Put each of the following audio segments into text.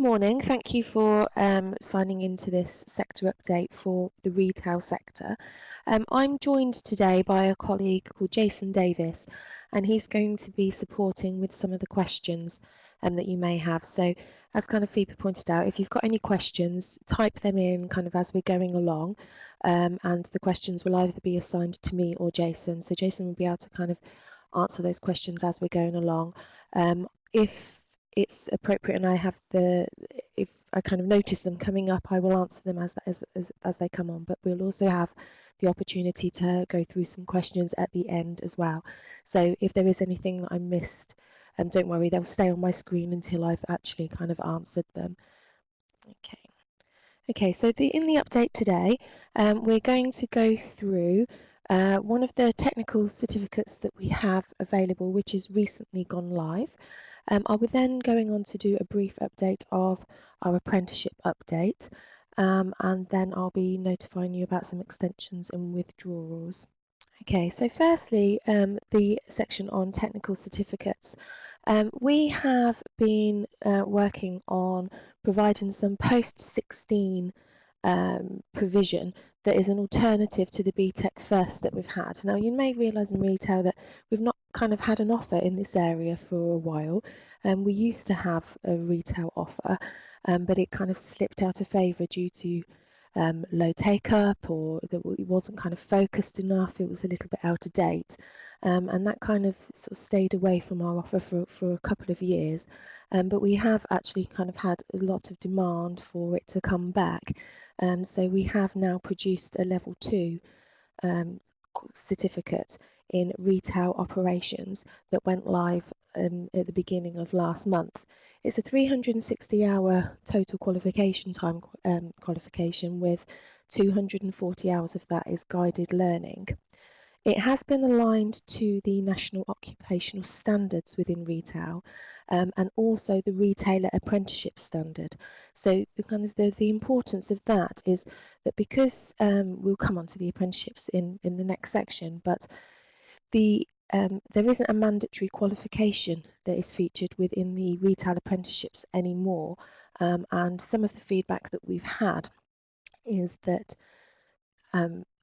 morning. Thank you for signing into this sector update for the retail sector. I'm joined today by a colleague called Jason Davis, and he's going to be supporting with some of the questions that you may have. So as kind of Phoebe pointed out, if you've got any questions, type them in kind of as we're going along, and the questions will either be assigned to me or Jason. So Jason will be able to kind of answer those questions as we're going along. If it's appropriate and I have if I kind of notice them coming up, I will answer them as they come on, but we'll also have the opportunity to go through some questions at the end as well. So if there is anything that I missed, don't worry, they'll stay on my screen until I've actually kind of answered them. Okay, so in the update today, we're going to go through one of the technical certificates that we have available, which has recently gone live. I will then going on to do a brief update of our apprenticeship update, and then I'll be notifying you about some extensions and withdrawals. Okay, so firstly, the section on technical certificates. We have been working on providing some post-16 provision that is an alternative to the BTEC First that we've had. Now, you may realise in retail that we've not kind of had an offer in this area for a while. We used to have a retail offer, but it kind of slipped out of favour due to low take-up, or that it wasn't kind of focused enough, it was a little bit out of date. And that kind of sort of stayed away from our offer for a couple of years. But we have actually kind of had a lot of demand for it to come back. So we have now produced a level 2 certificate in retail operations that went live at the beginning of last month. It's a 360-hour total qualification time qualification, with 240 hours of that is guided learning. It has been aligned to the national occupational standards within retail, and also the retailer apprenticeship standard. So the importance of that is that because we'll come on to the apprenticeships in the next section, but there isn't a mandatory qualification that is featured within the retail apprenticeships anymore, and some of the feedback that we've had is that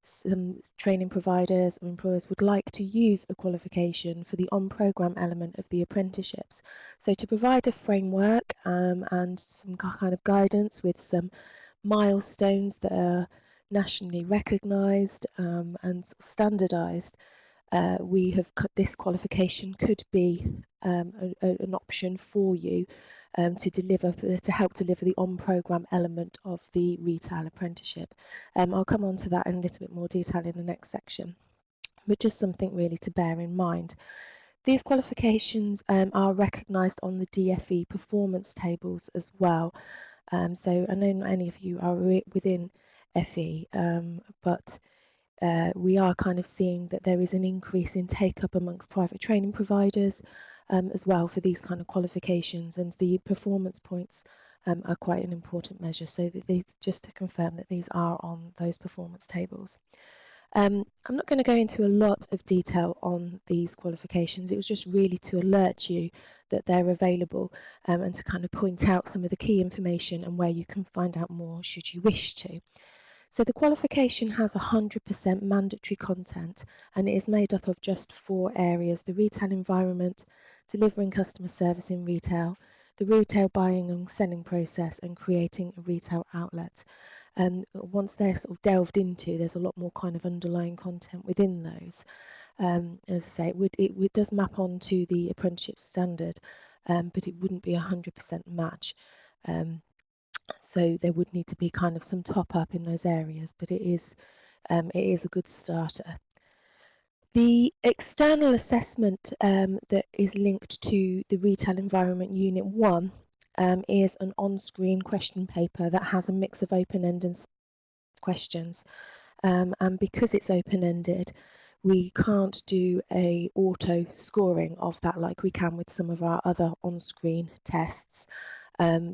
some training providers or employers would like to use a qualification for the on-programme element of the apprenticeships. So to provide a framework and some kind of guidance with some milestones that are nationally recognised and standardised, we have this qualification could be an option for you to help deliver the on-programme element of the retail apprenticeship. I'll come on to that in a little bit more detail in the next section, but just something really to bear in mind. These qualifications are recognised on the DFE performance tables as well. So I know not any of you are within FE, but we are kind of seeing that there is an increase in take-up amongst private training providers as well for these kind of qualifications, and the performance points are quite an important measure. So that just to confirm that these are on those performance tables. I'm not going to go into a lot of detail on these qualifications. It was just really to alert you that they're available, and to kind of point out some of the key information and where you can find out more should you wish to. So the qualification has 100% mandatory content, and it is made up of just 4 areas: the retail environment, delivering customer service in retail, the retail buying and selling process, and creating a retail outlet. And once they're sort of delved into, there's a lot more kind of underlying content within those. As I say, it does map onto the apprenticeship standard, but it wouldn't be 100% match. So there would need to be kind of some top up in those areas, but it is a good starter. The external assessment that is linked to the Retail Environment Unit 1 is an on-screen question paper that has a mix of open-ended questions. And because it's open-ended, we can't do a auto scoring of that like we can with some of our other on-screen tests.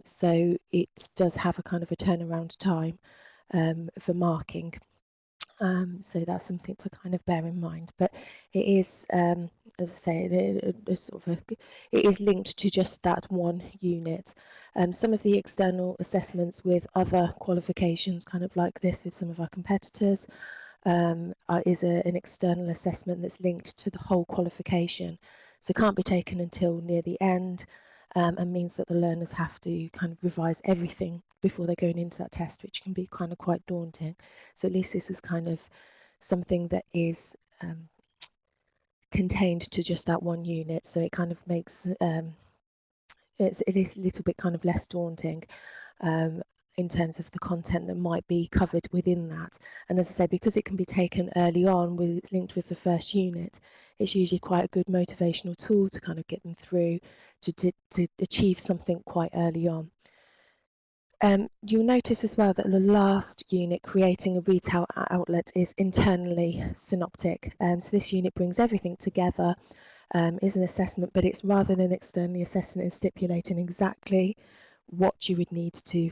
So it does have a kind of a turnaround time for marking. So that's something to kind of bear in mind. But it is, as I say, it is linked to just that one unit. Some of the external assessments with other qualifications, kind of like this with some of our competitors, is an external assessment that's linked to the whole qualification. So it can't be taken until near the end, and means that the learners have to kind of revise everything before they're going into that test, which can be kind of quite daunting. So at least this is kind of something that is contained to just that one unit. So it kind of makes it is a little bit kind of less daunting in terms of the content that might be covered within that. And as I say, because it can be taken early on, it's linked with the first unit, it's usually quite a good motivational tool to kind of get them through to achieve something quite early on. You'll notice as well that the last unit, creating a retail outlet, is internally synoptic. So this unit brings everything together, is an assessment, but it's rather than externally assessing and stipulating exactly what you would need to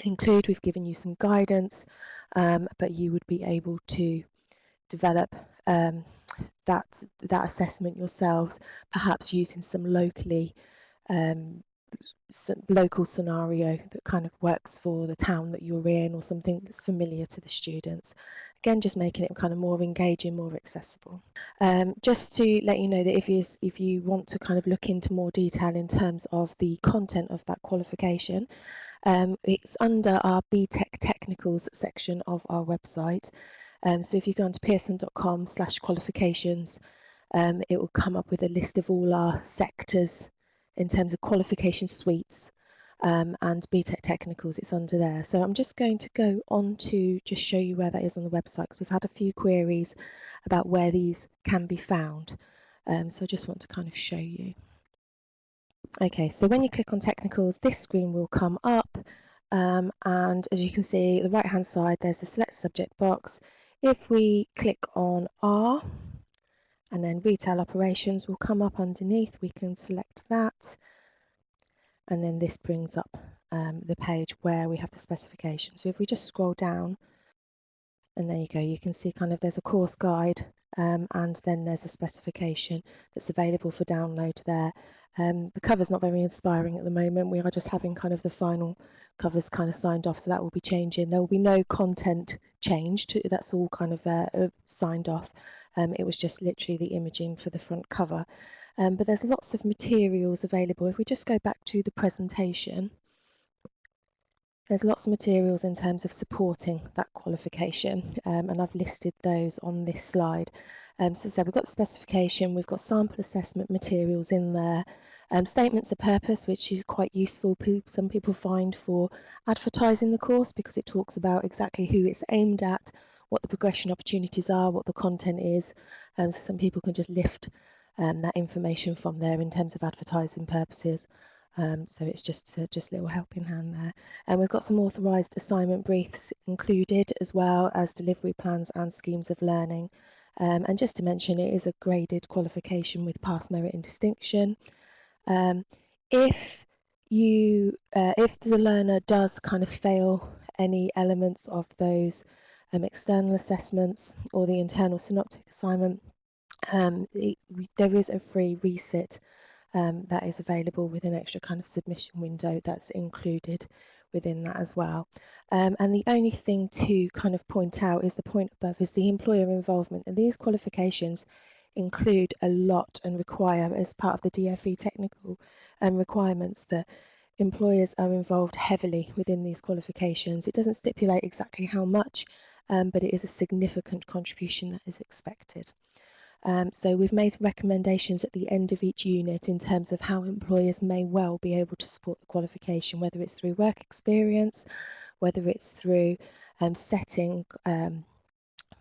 include. We've given you some guidance, but you would be able to develop that assessment yourselves, perhaps using some local scenario that kind of works for the town that you're in, or something that's familiar to the students. Again, just making it kind of more engaging, more accessible. Just to let you know that if you want to kind of look into more detail in terms of the content of that qualification, it's under our BTEC Technicals section of our website. So if you go onto pearson.com/qualifications, it will come up with a list of all our sectors in terms of qualification suites, and BTEC Technicals, it's under there. So I'm just going to go on to just show you where that is on the website, because we've had a few queries about where these can be found. So I just want to kind of show you. Okay, so when you click on Technicals, this screen will come up, and as you can see, the right hand side, there's the select subject box. If we click on R, and then retail operations will come up underneath, we can select that, and then this brings up the page where we have the specification. So if we just scroll down, and there you go, you can see kind of there's a course guide, and then there's a specification that's available for download there. The cover's not very inspiring at the moment. We are just having kind of the final covers kind of signed off, so that will be changing. There will be no content changed, that's all kind of signed off. It was just literally the imaging for the front cover. But there's lots of materials available. If we just go back to the presentation, there's lots of materials in terms of supporting that qualification, and I've listed those on this slide. So we've got the specification, we've got sample assessment materials in there, statements of purpose, which is quite useful, some people find, for advertising the course, because it talks about exactly who it's aimed at, what the progression opportunities are, what the content is. So some people can just lift that information from there in terms of advertising purposes. So it's just a little helping hand there. And we've got some authorised assignment briefs included, as well as delivery plans and schemes of learning. And just to mention, it is a graded qualification with pass, merit and distinction. If the learner does kind of fail any elements of those external assessments or the internal synoptic assignment, there is a free resit that is available with an extra kind of submission window that's included within that as well. And the only thing to kind of point out is the point above is the employer involvement, and these qualifications include a lot and require, as part of the DFE technical requirements, that employers are involved heavily within these qualifications. It doesn't stipulate exactly how much, but it is a significant contribution that is expected. So we've made recommendations at the end of each unit in terms of how employers may well be able to support the qualification, whether it's through work experience, whether it's through setting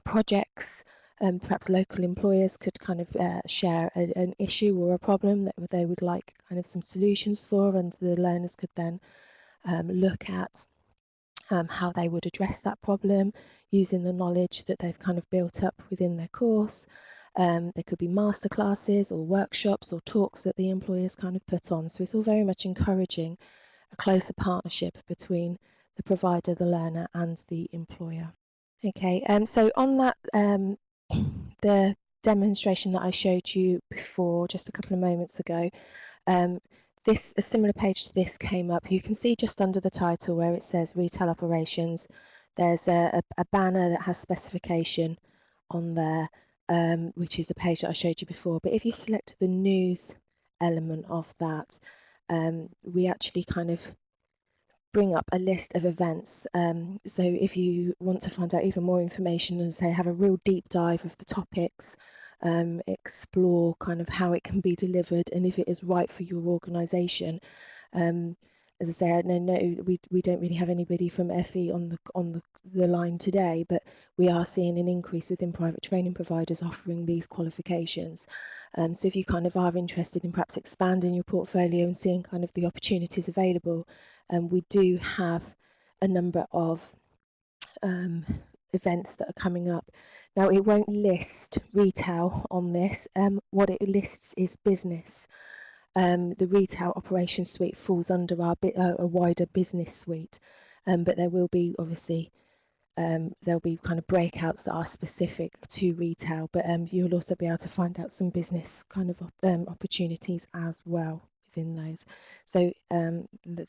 projects. Perhaps local employers could kind of share an issue or a problem that they would like kind of some solutions for, and the learners could then look at how they would address that problem using the knowledge that they've kind of built up within their course. There could be masterclasses or workshops or talks that the employers kind of put on. So it's all very much encouraging a closer partnership between the provider, the learner, and the employer. Okay, so on that, the demonstration that I showed you before, just a couple of moments ago, a similar page to this came up. You can see just under the title where it says Retail Operations, there's a banner that has specification on there, which is the page that I showed you before. But if you select the news element of that, we actually kind of bring up a list of events. So if you want to find out even more information and say have a real deep dive of the topics, explore kind of how it can be delivered and if it is right for your organisation. As I say, we don't really have anybody from FE on the line today, but we are seeing an increase within private training providers offering these qualifications. So if you kind of are interested in perhaps expanding your portfolio and seeing kind of the opportunities available, we do have a number of events that are coming up. Now, it won't list retail on this. What it lists is business. The retail operations suite falls under a wider business suite, but there will be obviously there'll be kind of breakouts that are specific to retail, but you'll also be able to find out some business kind of opportunities as well within those. So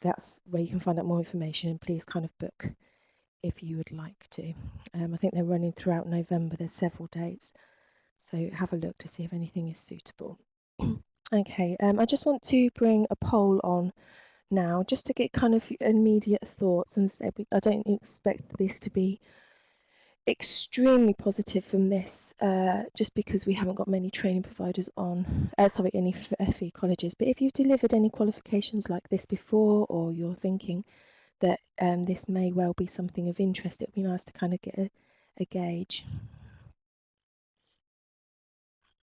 that's where you can find out more information, and please kind of book if you would like to. I think they're running throughout November. There's several dates, so have a look to see if anything is suitable. Okay, I just want to bring a poll on now just to get kind of immediate thoughts, and say I don't expect this to be extremely positive from this, just because we haven't got many training providers on, any FE colleges. But if you've delivered any qualifications like this before, or you're thinking that this may well be something of interest, it'd be nice to kind of get a gauge.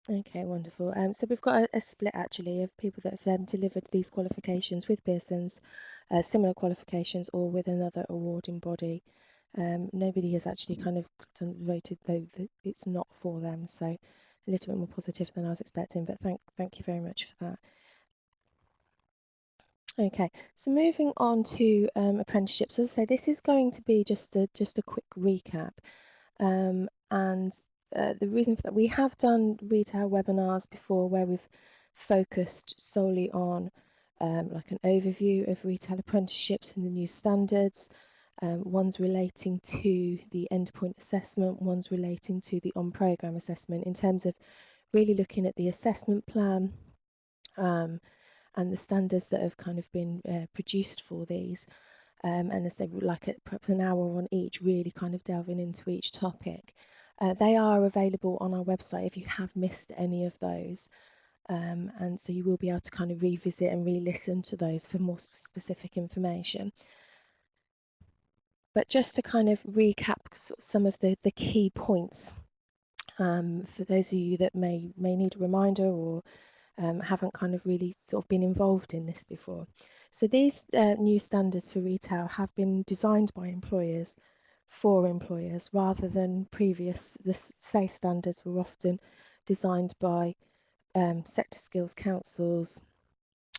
Okay, wonderful. So we've got a split actually of people that have delivered these qualifications with Pearson's, similar qualifications, or with another awarding body. Nobody has actually kind of voted though that it's not for them, so a little bit more positive than I was expecting, but thank you very much for that. Okay, so moving on to apprenticeships. As I say, this is going to be just a quick recap, and the reason for that, we have done retail webinars before where we've focused solely on like an overview of retail apprenticeships and the new standards. One's relating to the endpoint assessment, one's relating to the on-programme assessment, in terms of really looking at the assessment plan and the standards that have kind of been produced for these. And as I say, like perhaps an hour on each, really kind of delving into each topic. They are available on our website if you have missed any of those. And so you will be able to kind of revisit and re-listen to those for more specific information. But just to kind of recap some of the key points for those of you that may need a reminder or haven't kind of really sort of been involved in this before. So these new standards for retail have been designed by employers for employers, rather than previous. The SASE standards were often designed by sector skills councils,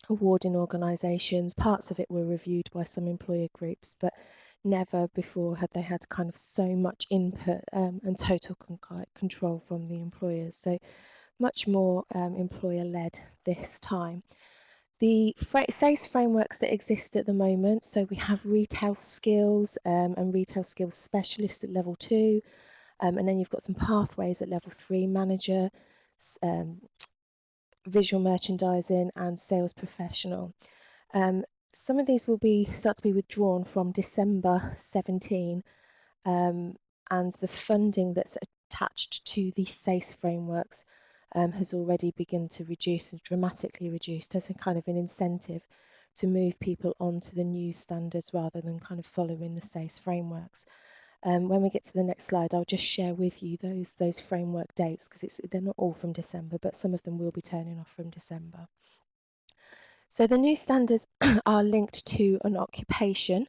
awarding organisations. Parts of it were reviewed by some employer groups, but never before had they had kind of so much input and total control from the employers. So much more employer-led this time. The SASE frameworks that exist at the moment, so we have retail skills and retail skills specialist at level 2, and then you've got some pathways at level 3, manager, visual merchandising, and sales professional. Some of these will start to be withdrawn from December 17, and the funding that's attached to the SASE frameworks has already begun to reduce and dramatically reduced as a kind of an incentive to move people onto the new standards rather than kind of following the SASE frameworks. When we get to the next slide, I'll just share with you those framework dates, because they're not all from December, but some of them will be turning off from December. So the new standards are linked to an occupation.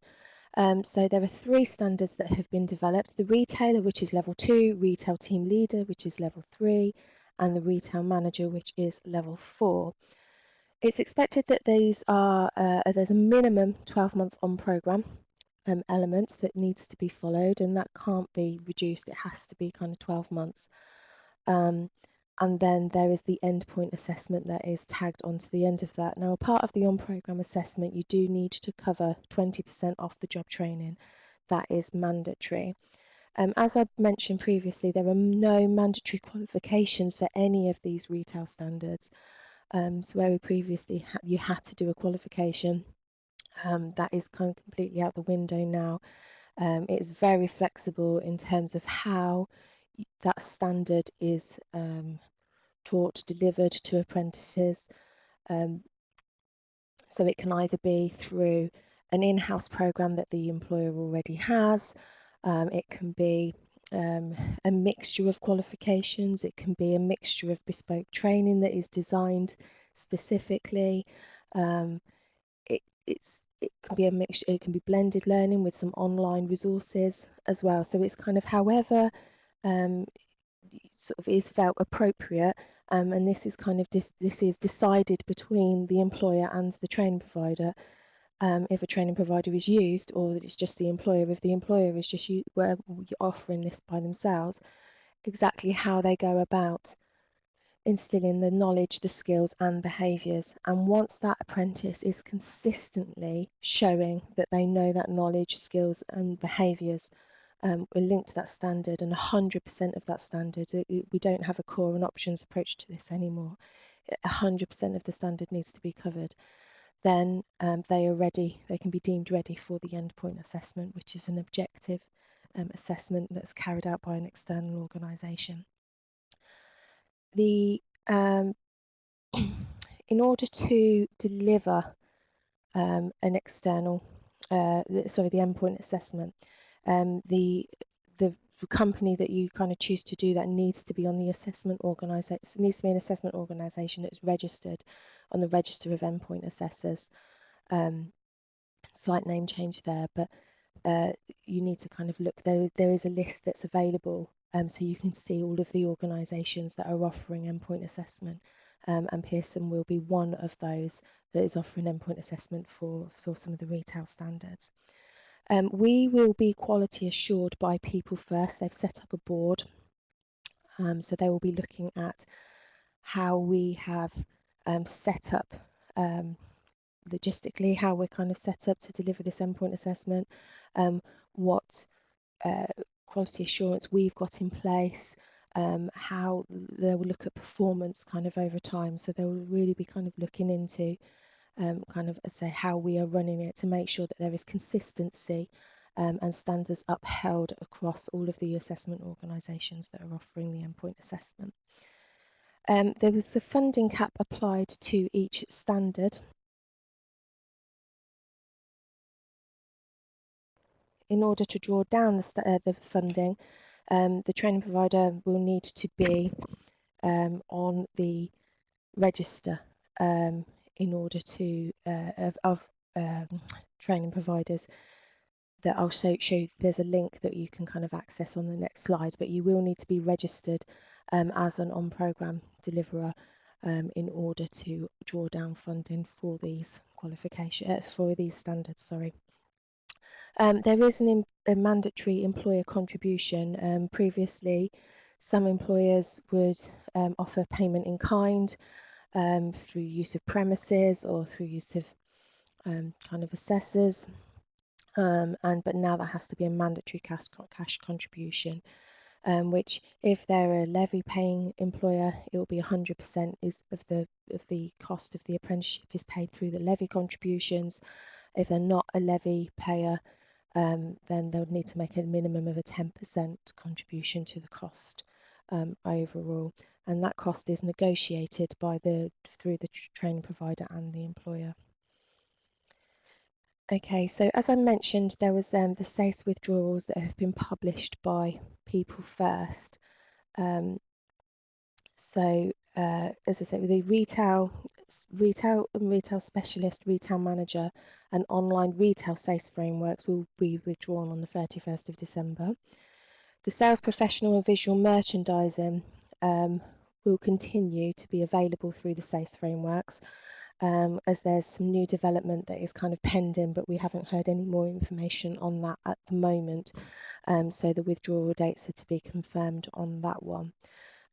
So there are 3 standards that have been developed: the retailer, which is level 2, retail team leader, which is level 3, and the retail manager, which is level 4. It's expected that these are there's a minimum 12-month on programme elements that needs to be followed, and that can't be reduced. It has to be kind of 12 months. And then there is the endpoint assessment that is tagged onto the end of that. Now, a part of the on-programme assessment, you do need to cover 20% off the job training. That is mandatory. As I mentioned previously, there are no mandatory qualifications for any of these retail standards. So where we previously you had to do a qualification, that is kind of completely out the window now. It's very flexible in terms of how that standard is taught, delivered to apprentices. So it can either be through an in-house program that the employer already has. It can be a mixture of qualifications. It can be a mixture of bespoke training that is designed specifically. It can be a mixture. It can be blended learning with some online resources as well. So it's kind of however sort of is felt appropriate, and this is kind of this is decided between the employer and the training provider. If a training provider is used, or it's just the employer, if the employer is just you're offering this by themselves, exactly how they go about instilling the knowledge, the skills and behaviours. And once that apprentice is consistently showing that they know that knowledge, skills and behaviours are linked to that standard, and 100% of that standard, we don't have a core and options approach to this anymore, 100% of the standard needs to be covered, then they are ready, they can be deemed ready for the endpoint assessment, which is an objective assessment that's carried out by an external organisation. In order to deliver an external, the endpoint assessment, the company that you kind of choose to do that needs to be on the assessment organisation. So it needs to be an assessment organisation that's registered on the register of endpoint assessors. Slight name change there, but you need to kind of look. There is a list that's available, so you can see all of the organisations that are offering endpoint assessment, and Pearson will be one of those that is offering endpoint assessment for some of the retail standards. We will be quality assured by People First. They've set up a board, so they will be looking at how we have set up logistically, how we're kind of set up to deliver this endpoint assessment, what quality assurance we've got in place, how they will look at performance kind of over time. So they will really be kind of looking into kind of, say, how we are running it to make sure that there is consistency and standards upheld across all of the assessment organisations that are offering the endpoint assessment. There was a funding cap applied to each standard. In order to draw down the funding, the training provider will need to be on the register in order to of training providers that I'll show you. There's a link that you can kind of access on the next slide, but you will need to be registered as an on-programme deliverer in order to draw down funding for these qualifications, for these standards, sorry. There is a mandatory employer contribution. Previously, some employers would offer payment in kind through use of premises or through use of kind of assessors, but now that has to be a mandatory cash contribution, which if they're a levy paying employer, it will be 100% of the cost of the apprenticeship is paid through the levy contributions. If they're not a levy payer, then they'll need to make a minimum of a 10% contribution to the cost overall, and that cost is negotiated through the training provider and the employer. Okay, so as I mentioned, there was the SASE withdrawals that have been published by People First. So as I said, with the retail specialist, retail manager and online retail SASE frameworks will be withdrawn on the 31st of December. The sales professional and visual merchandising will continue to be available through the SASE frameworks, as there's some new development that is kind of pending, but we haven't heard any more information on that at the moment. So the withdrawal dates are to be confirmed on that one.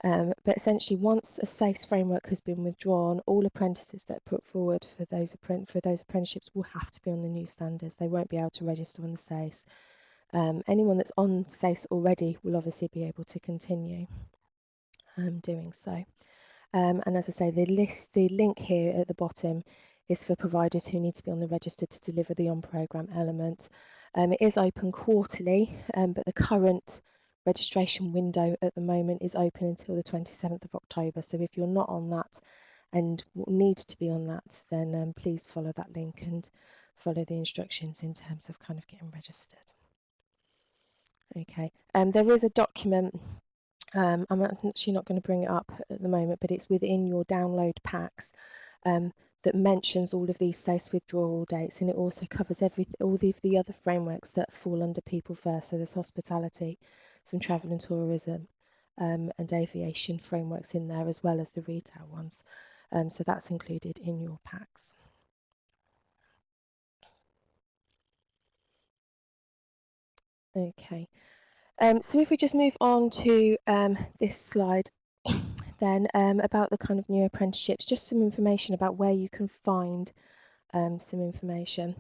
But essentially, once a SASE framework has been withdrawn, all apprentices that are put forward for those apprenticeships will have to be on the new standards. They won't be able to register on the SASE. Anyone that's on SASE already will obviously be able to continue doing so. And as I say, the link here at the bottom is for providers who need to be on the register to deliver the on-programme element. It is open quarterly, but the current registration window at the moment is open until the 27th of October. So if you're not on that and need to be on that, then please follow that link and follow the instructions in terms of kind of getting registered. Okay, there is a document, I'm actually not going to bring it up at the moment, but it's within your download packs that mentions all of these SASE withdrawal dates, and it also covers all the other frameworks that fall under People First. So there's hospitality, some travel and tourism, and aviation frameworks in there, as well as the retail ones. So that's included in your packs. Okay, so if we just move on to this slide, then about the kind of new apprenticeships, just some information about where you can find some information,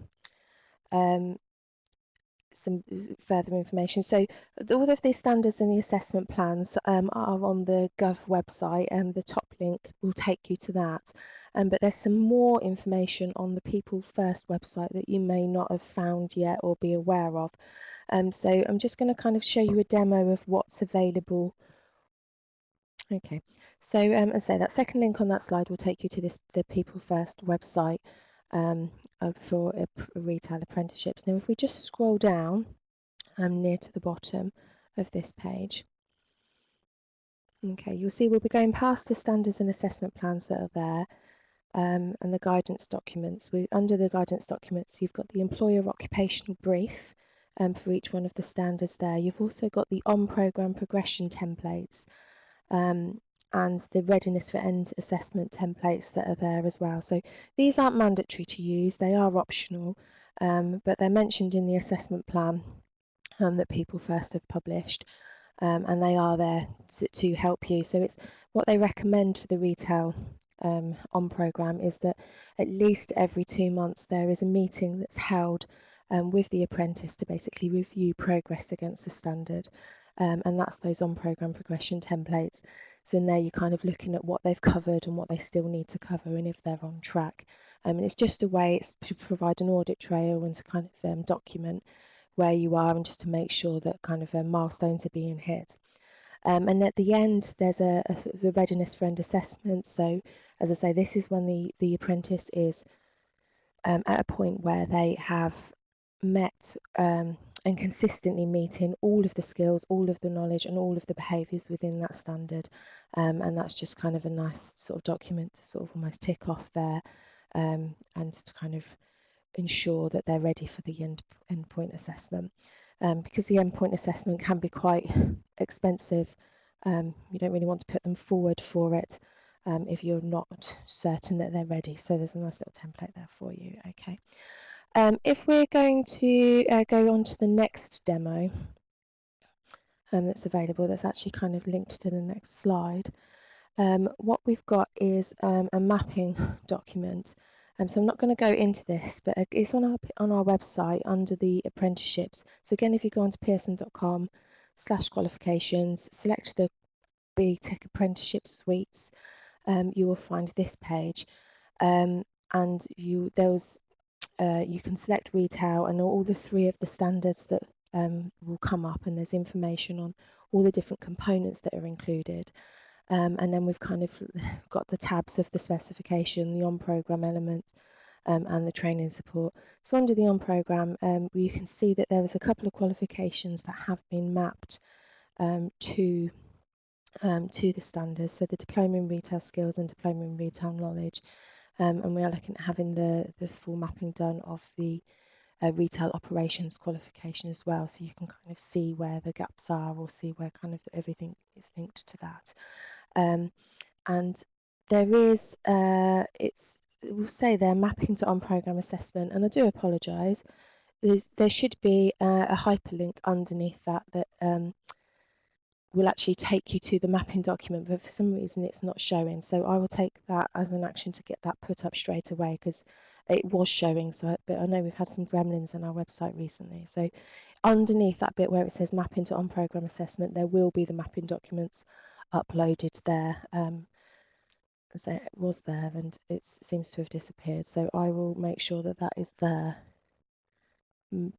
some further information. So all of the standards and the assessment plans are on the Gov website, and the top link will take you to that. But there's some more information on the People First website that you may not have found yet or be aware of. So I'm just going to kind of show you a demo of what's available. Okay, so as I say, that second link on that slide will take you to the People First website for retail apprenticeships. Now, if we just scroll down near to the bottom of this page, okay, you'll see we'll be going past the standards and assessment plans that are there, and the guidance documents. Under the guidance documents, you've got the employer occupational brief for each one of the standards there. You've also got the on-programme progression templates, and the readiness for end assessment templates that are there as well. So these aren't mandatory to use, they are optional, but they're mentioned in the assessment plan that People First have published, and they are there to help you. So it's what they recommend for the retail on programme is that at least every 2 months there is a meeting that's held with the apprentice to basically review progress against the standard. And that's those on-programme progression templates. So in there you're kind of looking at what they've covered and what they still need to cover and if they're on track. And it's just a way to provide an audit trail and to kind of document where you are, and just to make sure that kind of milestones are being hit. And at the end there's the readiness for end assessment. So as I say, this is when the apprentice is at a point where they have met and consistently meeting all of the skills, all of the knowledge and all of the behaviours within that standard, and that's just kind of a nice sort of document to sort of almost tick off there, and to kind of ensure that they're ready for the endpoint assessment, because the endpoint assessment can be quite expensive. You don't really want to put them forward for it if you're not certain that they're ready. So there's a nice little template there for you. Okay. If we're going to go on to the next demo that's available, that's actually kind of linked to the next slide, what we've got is a mapping document. So I'm not going to go into this, but it's on our website under the apprenticeships. So again, if you go onto pearson.com/qualifications, select the BTEC apprenticeship suites, you will find this page, and you can select retail, and all the 3 of the standards that will come up, and there's information on all the different components that are included. And then we've kind of got the tabs of the specification, the on-programme element, and the training support. So under the on-programme, you can see that there was a couple of qualifications that have been mapped to the standards. So the diploma in retail skills and diploma in retail knowledge. And we are looking at having the full mapping done of the retail operations qualification as well, so you can kind of see where the gaps are, or see where kind of everything is linked to that. And there is it will say there mapping to on-programme assessment, and I do apologise. There should be a hyperlink underneath that will actually take you to the mapping document, but for some reason it's not showing. So I will take that as an action to get that put up straight away, because it was showing. But I know we've had some gremlins on our website recently. So underneath that bit where it says mapping to on-programme assessment, there will be the mapping documents uploaded there. So it was there and it seems to have disappeared. So I will make sure that that is there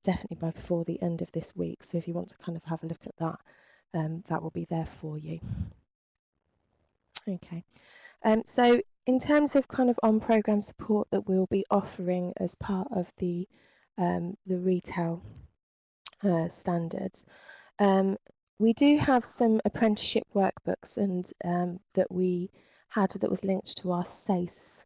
definitely by before the end of this week. So if you want to kind of have a look at that, that will be there for you. Okay, so in terms of kind of on-programme support that we'll be offering as part of the retail standards, we do have some apprenticeship workbooks and that we had that was linked to our SASE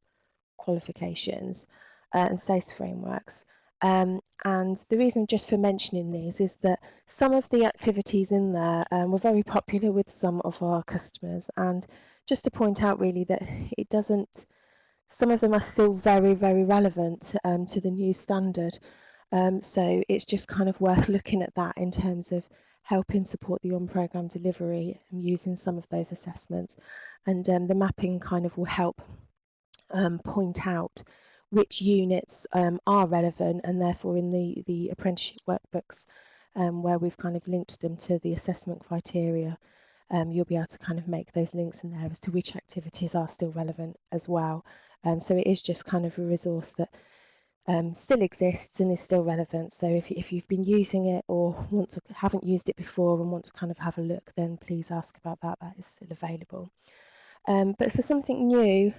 qualifications and SASE frameworks. And the reason just for mentioning these is that some of the activities in there were very popular with some of our customers, and just to point out really that it doesn't, some of them are still very, very relevant to the new standard. So it's just kind of worth looking at that in terms of helping support the on-programme delivery and using some of those assessments. And the mapping kind of will help point out which units are relevant, and therefore in the apprenticeship workbooks where we've kind of linked them to the assessment criteria, you'll be able to kind of make those links in there as to which activities are still relevant as well. So it is just kind of a resource that still exists and is still relevant. So if you've been using it or haven't used it before and want to kind of have a look, then please ask about that. That is still available. But for something new,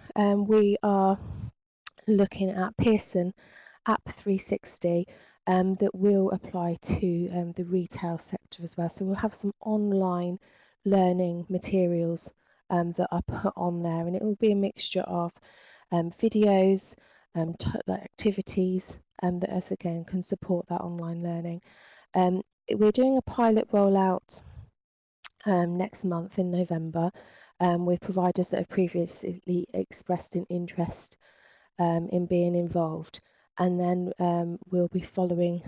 we are looking at Pearson App 360 that will apply to the retail sector as well. So we'll have some online learning materials that are put on there, and it will be a mixture of videos, activities that again can support that online learning. We're doing a pilot rollout next month in November with providers that have previously expressed an interest in being involved, and then we'll be following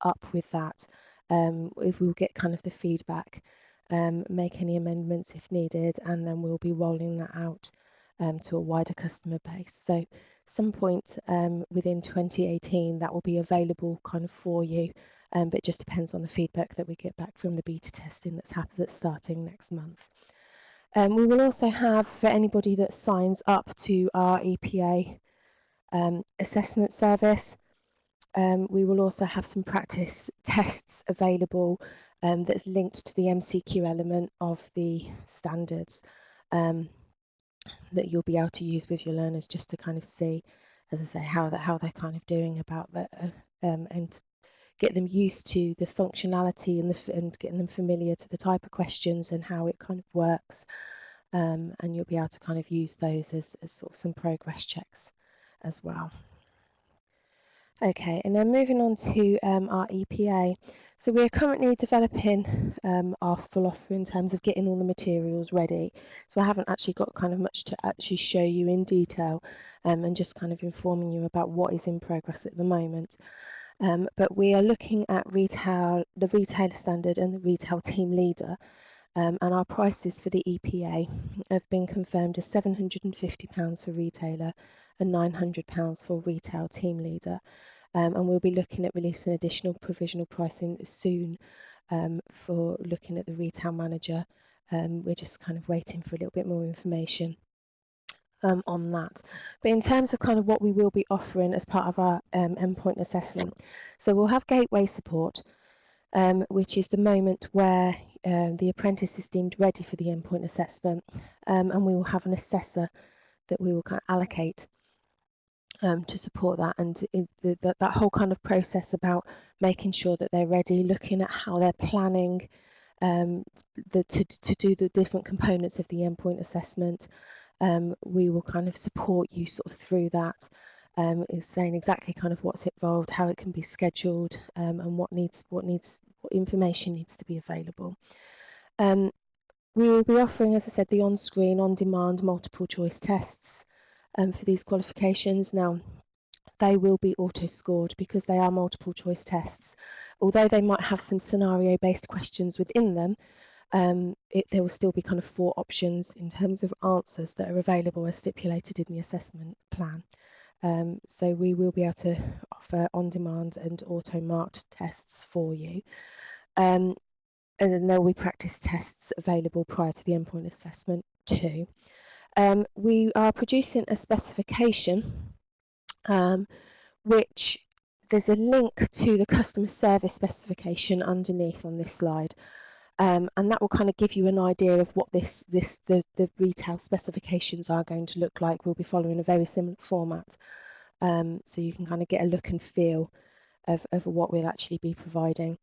up with that if we'll get kind of the feedback, make any amendments if needed, and then we'll be rolling that out to a wider customer base. So some point within 2018 that will be available kind of for you, but it just depends on the feedback that we get back from the beta testing that's starting next month. We will also have, for anybody that signs up to our EPA assessment service, we will also have some practice tests available that's linked to the MCQ element of the standards that you'll be able to use with your learners, just to kind of see, as I say, how they're kind of doing about that, and get them used to the functionality and getting them familiar to the type of questions and how it kind of works, and you'll be able to kind of use those as sort of some progress checks as well. Okay, and then moving on to our EPA. So we're currently developing our full offer in terms of getting all the materials ready. So I haven't actually got kind of much to actually show you in detail, and just kind of informing you about what is in progress at the moment. But we are looking at the retailer standard and the retail team leader, and our prices for the EPA have been confirmed as £750 for retailer and £900 for retail team leader. And we'll be looking at releasing additional provisional pricing soon for looking at the retail manager. We're just kind of waiting for a little bit more information on that. But in terms of kind of what we will be offering as part of our endpoint assessment, so we'll have gateway support, which is the moment where the apprentice is deemed ready for the endpoint assessment, and we will have an assessor that we will kind of allocate to support that, and that whole kind of process about making sure that they're ready, looking at how they're planning to do the different components of the endpoint assessment. We will kind of support you sort of through that, is saying exactly kind of what's involved, how it can be scheduled, and what information needs to be available. We will be offering, as I said, the on-screen, on-demand multiple choice tests for these qualifications. Now, they will be auto-scored because they are multiple choice tests. Although they might have some scenario-based questions within them, there will still be kind of 4 options in terms of answers that are available as stipulated in the assessment plan. So we will be able to offer on-demand and auto-marked tests for you. And then there will be practice tests available prior to the endpoint assessment too. We are producing a specification which there's a link to the customer service specification underneath on this slide. And that will kind of give you an idea of what the retail specifications are going to look like. We'll be following a very similar format, so you can kind of get a look and feel of what we'll actually be providing.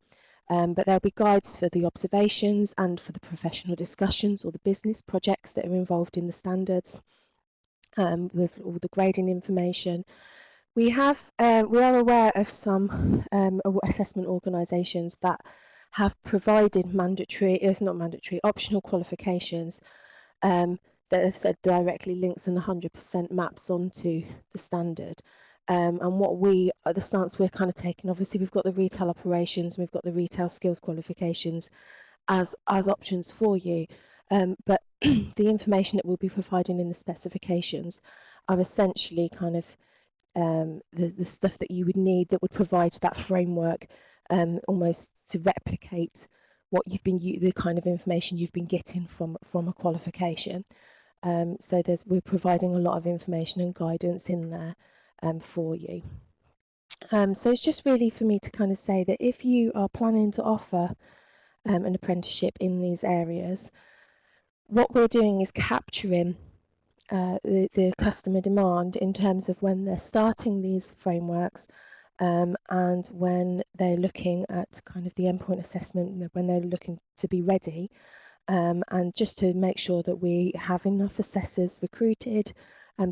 But there'll be guides for the observations and for the professional discussions or the business projects that are involved in the standards, with all the grading information. We are aware of some assessment organisations that have provided optional qualifications that have said directly links and 100% maps onto the standard. And the stance we're kind of taking, obviously we've got the retail operations, we've got the retail skills qualifications as options for you, but the information that we'll be providing in the specifications are essentially kind of the stuff that you would need that would provide that framework, almost to replicate what the kind of information you've been getting from a qualification. So we're providing a lot of information and guidance in there for you. So it's just really for me to kind of say that if you are planning to offer an apprenticeship in these areas, what we're doing is capturing the customer demand in terms of when they're starting these frameworks, and when they're looking at kind of the endpoint assessment, when they're looking to be ready, and just to make sure that we have enough assessors recruited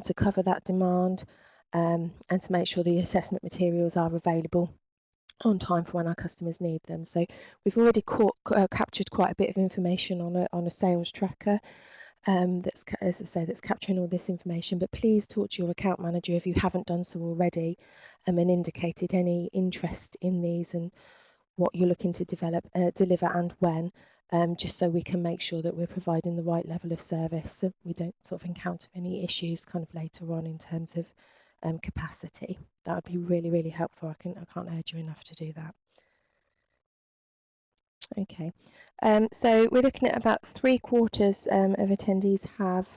to cover that demand, and to make sure the assessment materials are available on time for when our customers need them. So we've already captured quite a bit of information on a sales tracker, that's, as I say, that's capturing all this information. But please talk to your account manager if you haven't done so already, and indicated any interest in these and what you're looking to deliver and when, just so we can make sure that we're providing the right level of service, so we don't sort of encounter any issues kind of later on in terms of capacity. That would be really, really helpful. I can't urge you enough to do that. Okay, so we're looking at about 3/4 of attendees have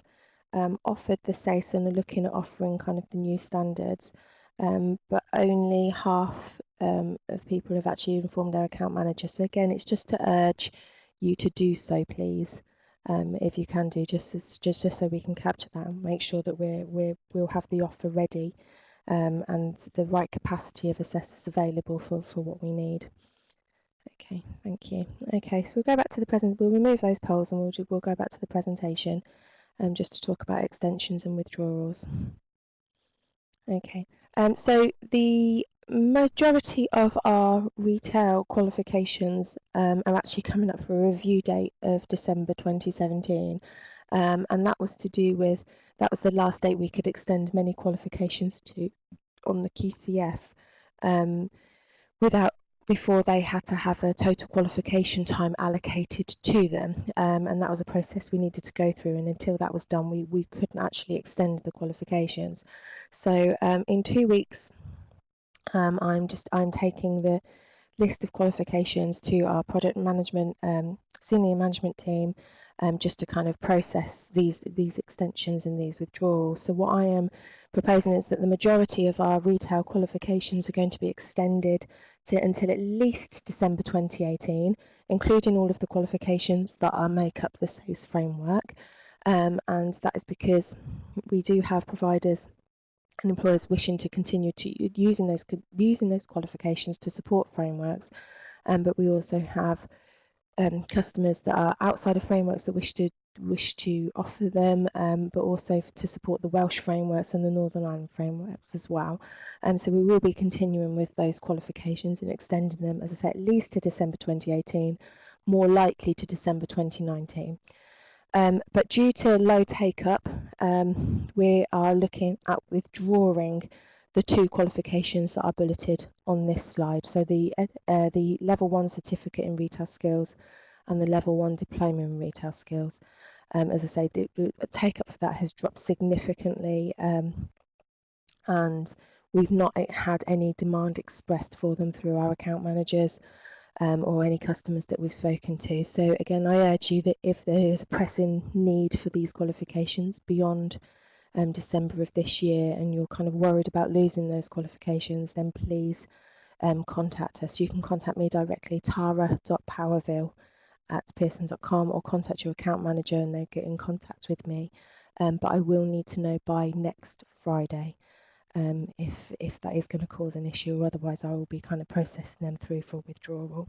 offered the SASE and are looking at offering kind of the new standards, but only half of people have actually informed their account manager. So again, it's just to urge you to do so, please, if you can do, just so we can capture that and make sure that we'll have the offer ready, and the right capacity of assessors available for what we need. Okay, thank you. Okay, so we'll go back to the we'll remove those polls and we'll go back to the presentation, just to talk about extensions and withdrawals. Okay, so the majority of our retail qualifications are actually coming up for a review date of December 2017, and that was to do with, that was the last date we could extend many qualifications to on the QCF, before they had to have a total qualification time allocated to them, and that was a process we needed to go through, and until that was done we couldn't actually extend the qualifications. So in 2 weeks I'm taking the list of qualifications to our project management senior management team, just to kind of process these extensions and these withdrawals. So what I am proposing is that the majority of our retail qualifications are going to be extended until at least December 2018, including all of the qualifications that make up the SASE framework, and that is because we do have providers and employers wishing to continue to using those qualifications to support frameworks, but we also have customers that are outside of frameworks that wish to offer them, but also to support the Welsh frameworks and the Northern Ireland frameworks as well. So we will be continuing with those qualifications and extending them, as I said, at least to December 2018, more likely to December 2019. But due to low take-up, we are looking at withdrawing the 2 qualifications that are bulleted on this slide. So the Level 1 certificate in retail skills and the Level 1 diploma in retail skills. As I say, the take-up for that has dropped significantly, and we've not had any demand expressed for them through our account managers. Or any customers that we've spoken to. So again, I urge you that if there is a pressing need for these qualifications beyond December of this year, and you're kind of worried about losing those qualifications, then please contact us. You can contact me directly, tara.powerville@pearson.com, or contact your account manager and they'll get in contact with me. But I will need to know by next Friday if that is going to cause an issue. Otherwise I will be kind of processing them through for withdrawal.